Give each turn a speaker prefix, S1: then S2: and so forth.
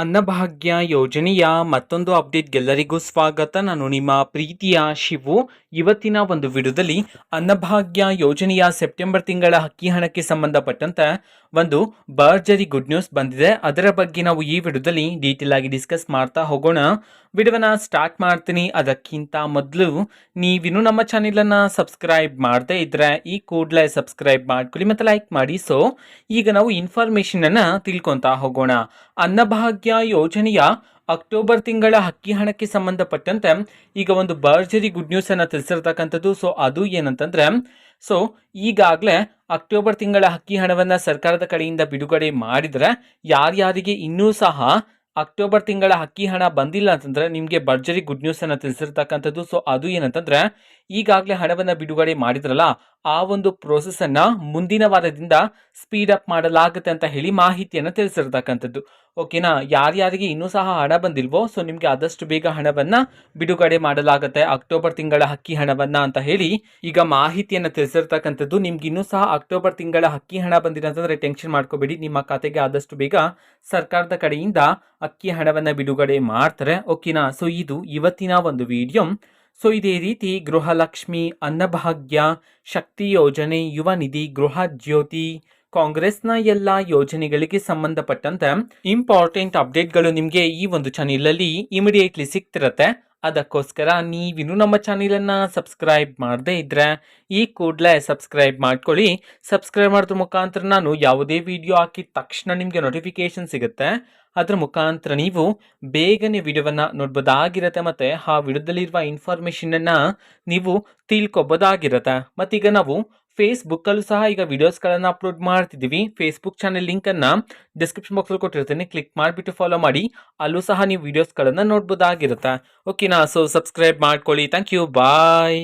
S1: ಅನ್ನಭಾಗ್ಯ ಯೋಜನೆಯ ಮತ್ತೊಂದು ಅಪ್ಡೇಟ್ಗೆಲ್ಲರಿಗೂ ಸ್ವಾಗತ. ನಾನು ನಿಮ್ಮ ಪ್ರೀತಿಯ ಶಿವು. ಇವತ್ತಿನ ಒಂದು ವಿಡಿಯೋದಲ್ಲಿ ಅನ್ನಭಾಗ್ಯ ಯೋಜನೆಯ ಸೆಪ್ಟೆಂಬರ್ ತಿಂಗಳ ಅಕ್ಕಿ ಹಣಕ್ಕೆ ಸಂಬಂಧಪಟ್ಟಂತೆ ಒಂದು ಭರ್ಜರಿ ಗುಡ್ ನ್ಯೂಸ್ ಬಂದಿದೆ. ಅದರ ಬಗ್ಗೆ ನಾವು ಈ ವಿಡಿಯೋದಲ್ಲಿ ಡೀಟೇಲ್ ಆಗಿ ಡಿಸ್ಕಸ್ ಮಾಡ್ತಾ ಹೋಗೋಣ. ವಿಡಿಯೋನ ಸ್ಟಾರ್ಟ್ ಮಾಡ್ತೀನಿ. ಅದಕ್ಕಿಂತ ಮೊದಲು ನೀವಿನ್ನೂ ನಮ್ಮ ಚಾನೆಲನ್ನು ಸಬ್ಸ್ಕ್ರೈಬ್ ಮಾಡದೇ ಇದ್ರೆ ಈ ಕೂಡಲೇ ಸಬ್ಸ್ಕ್ರೈಬ್ ಮಾಡ್ಕೊಳ್ಳಿ ಮತ್ತು ಲೈಕ್ ಮಾಡಿ. ಸೊ ಈಗ ನಾವು ಇನ್ಫಾರ್ಮೇಷನ್ ಅನ್ನ ತಿಳ್ಕೊತಾ ಹೋಗೋಣ. ಅನ್ನಭಾಗ್ಯ ಯೋಜನೆಯ ಅಕ್ಟೋಬರ್ ತಿಂಗಳ ಅಕ್ಕಿ ಹಣಕ್ಕೆ ಸಂಬಂಧಪಟ್ಟಂತೆ ಈಗ ಒಂದು ಭರ್ಜರಿ ಗುಡ್ ನ್ಯೂಸ್ ಅನ್ನ ತಿಳಿಸಿರ್ತಕ್ಕಂಥದ್ದು. ಸೊ ಅದು ಏನಂತಂದ್ರೆ, ಈಗಾಗಲೇ ಅಕ್ಟೋಬರ್ ತಿಂಗಳ ಅಕ್ಕಿ ಹಣವನ್ನ ಸರ್ಕಾರದ ಕಡೆಯಿಂದ ಬಿಡುಗಡೆ ಮಾಡಿದ್ರೆ ಯಾರ್ಯಾರಿಗೆ ಇನ್ನೂ ಸಹ ಅಕ್ಟೋಬರ್ ತಿಂಗಳ ಅಕ್ಕಿ ಹಣ ಬಂದಿಲ್ಲ ಅಂತಂದ್ರೆ ನಿಮಗೆ ಭರ್ಜರಿ ಗುಡ್ ನ್ಯೂಸ್ ಅನ್ನ ತಿಳಿಸಿರ್ತಕ್ಕಂಥದ್ದು. ಸೊ ಅದು ಏನಂತಂದ್ರೆ, ಈಗಾಗಲೇ ಹಣವನ್ನ ಬಿಡುಗಡೆ ಮಾಡಿದ್ರಲ್ಲ ಆ ಒಂದು ಪ್ರೋಸೆಸ್ ಅನ್ನ ಮುಂದಿನ ವಾರದಿಂದ ಸ್ಪೀಡ್ ಅಪ್ ಮಾಡಲಾಗುತ್ತೆ ಅಂತ ಹೇಳಿ ಮಾಹಿತಿಯನ್ನು ತಿಳಿಸಿರ್ತಕ್ಕಂಥದ್ದು. ಓಕೆನಾ? ಯಾರ್ಯಾರಿಗೆ ಇನ್ನೂ ಸಹ ಹಣ ಬಂದಿಲ್ವೋ ಸೊ ನಿಮಗೆ ಆದಷ್ಟು ಬೇಗ ಹಣವನ್ನ ಬಿಡುಗಡೆ ಮಾಡಲಾಗುತ್ತೆ, ಅಕ್ಟೋಬರ್ ತಿಂಗಳ ಅಕ್ಕಿ ಹಣವನ್ನ ಅಂತ ಹೇಳಿ ಈಗ ಮಾಹಿತಿಯನ್ನು ತಿಳಿಸಿರ್ತಕ್ಕಂಥದ್ದು. ನಿಮ್ಗೆ ಇನ್ನೂ ಸಹ ಅಕ್ಟೋಬರ್ ತಿಂಗಳ ಅಕ್ಕಿ ಹಣ ಬಂದಿಲ್ಲ ಅಂತಂದ್ರೆ ಟೆನ್ಷನ್ ಮಾಡ್ಕೋಬೇಡಿ, ನಿಮ್ಮ ಖಾತೆಗೆ ಆದಷ್ಟು ಬೇಗ ಸರ್ಕಾರದ ಕಡೆಯಿಂದ ಅಕ್ಕಿ ಹಣವನ್ನ ಬಿಡುಗಡೆ ಮಾಡ್ತಾರೆ. ಓಕೆನಾ? ಸೊ ಇದು ಇವತ್ತಿನ ಒಂದು ವಿಡಿಯೋ. ಸೊ ಇದೇ ರೀತಿ ಗೃಹಲಕ್ಷ್ಮಿ, ಅನ್ನಭಾಗ್ಯ, ಶಕ್ತಿ ಯೋಜನೆ, ಯುವ ನಿಧಿ, ಗೃಹ ಜ್ಯೋತಿ, ಕಾಂಗ್ರೆಸ್ನ ಎಲ್ಲ ಯೋಜನೆಗಳಿಗೆ ಸಂಬಂಧಪಟ್ಟಂತೆ ಇಂಪಾರ್ಟೆಂಟ್ ಅಪ್ಡೇಟ್ಗಳು ನಿಮಗೆ ಈ ಒಂದು ಚಾನೆಲಲ್ಲಿ ಇಮಿಡಿಯೇಟ್ಲಿ ಸಿಗ್ತಿರತ್ತೆ. ಅದಕ್ಕೋಸ್ಕರ ನೀವಿನ್ನು ನಮ್ಮ ಚಾನೆಲನ್ನು ಸಬ್ಸ್ಕ್ರೈಬ್ ಮಾಡದೇ ಇದ್ರೆ ಈ ಕೂಡಲೇ ಸಬ್ಸ್ಕ್ರೈಬ್ ಮಾಡ್ಕೊಳ್ಳಿ. ಸಬ್ಸ್ಕ್ರೈಬ್ ಮಾಡೋದ್ರ ಮುಖಾಂತರ ನಾನು ಯಾವುದೇ ವಿಡಿಯೋ ಹಾಕಿದ ತಕ್ಷಣ ನಿಮಗೆ ನೋಟಿಫಿಕೇಶನ್ ಸಿಗುತ್ತೆ. ಅದರ ಮುಖಾಂತರ ನೀವು ಬೇಗನೆ ವಿಡಿಯೋವನ್ನು ನೋಡ್ಬೋದಾಗಿರುತ್ತೆ ಮತ್ತು ಆ ವಿಡಿಯೋದಲ್ಲಿರುವ ಇನ್ಫಾರ್ಮೇಷನನ್ನು ನೀವು ತಿಳ್ಕೊಬೋದಾಗಿರುತ್ತೆ. ಮತ್ತೀಗ ನಾವು ಫೇಸ್ಬುಕ್ಕಲ್ಲೂ ಸಹ ಈಗ ವಿಡಿಯೋಸ್ಗಳನ್ನು ಅಪ್ಲೋಡ್ ಮಾಡ್ತಿದ್ದೀವಿ. ಫೇಸ್ಬುಕ್ ಚಾನೆಲ್ ಲಿಂಕನ್ನು ಡಿಸ್ಕ್ರಿಪ್ಷನ್ ಬಾಕ್ಸಲ್ಲಿ ಕೊಟ್ಟಿರ್ತೀನಿ, ಕ್ಲಿಕ್ ಮಾಡಿಬಿಟ್ಟು ಫಾಲೋ ಮಾಡಿ. ಅಲ್ಲೂ ಸಹ ನೀವು ವಿಡಿಯೋಸ್ಗಳನ್ನು ನೋಡ್ಬೋದಾಗಿರುತ್ತೆ. ಓಕೆನಾ? ಸೊ ಸಬ್ಸ್ಕ್ರೈಬ್ ಮಾಡ್ಕೊಳ್ಳಿ. Thank you, bye.